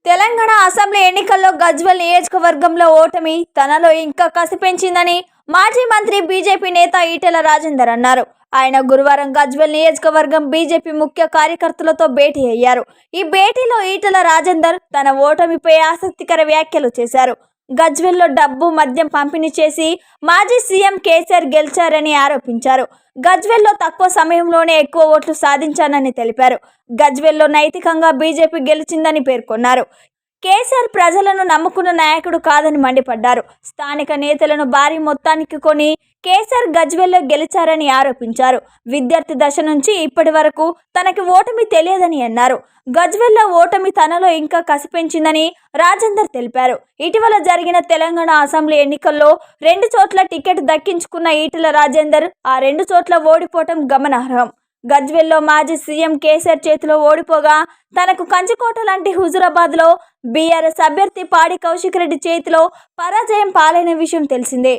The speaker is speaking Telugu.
తెలంగాణ అసెంబ్లీ ఎన్నికల్లో గజ్వేల్ నియోజకవర్గంలో ఓటమి తనలో ఇంకా కసి పెంచిందని మాజీ మంత్రి బీజేపీ నేత ఈటెల రాజేందర్ అన్నారు. ఆయన గురువారం గజ్వేల్ నియోజకవర్గం బీజేపీ ముఖ్య కార్యకర్తలతో భేటీ అయ్యారు. ఈ భేటీలో ఈటెల రాజేందర్ తన ఓటమిపై ఆసక్తికర వ్యాఖ్యలు చేశారు. గజ్వేల్లో డబ్బు మద్యం పంపిణీ చేసి మాజీ సీఎం కేసీఆర్ గెలిచారని ఆరోపించారు. గజ్వేల్లో తక్కువ సమయంలోనే ఎక్కువ ఓట్లు సాధించానని తెలిపారు. గజ్వేల్లో నైతికంగా బీజేపీ గెలిచిందని పేర్కొన్నారు. కేసీఆర్ ప్రజలను నమ్ముకున్న నాయకుడు కాదని మండిపడ్డారు. స్థానిక నేతలను భారీ మొత్తానికి కొని కేసీఆర్ గజ్వేల్లో గెలిచారని ఆరోపించారు. విద్యార్థి దశ నుంచి ఇప్పటి వరకు తనకి ఓటమి తెలియదని అన్నారు. గజ్వేల్లో ఓటమి తనలో ఇంకా కసి పెంచిందని రాజేందర్ తెలిపారు. ఇటీవల జరిగిన తెలంగాణ అసెంబ్లీ ఎన్నికల్లో 2 చోట్ల టికెట్ దక్కించుకున్న ఈటెల రాజేందర్ ఆ 2 చోట్ల ఓడిపోవటం గమనార్హం. గజ్వేల్లో మాజీ సీఎం కేసీఆర్ చేతిలో ఓడిపోగా తనకు కంచుకోట లాంటి హుజురాబాద్లో బీఆర్ఎస్ అభ్యర్థి పాడి కౌశిక్ రెడ్డి చేతిలో పరాజయం పాలైన విషయం తెలిసిందే.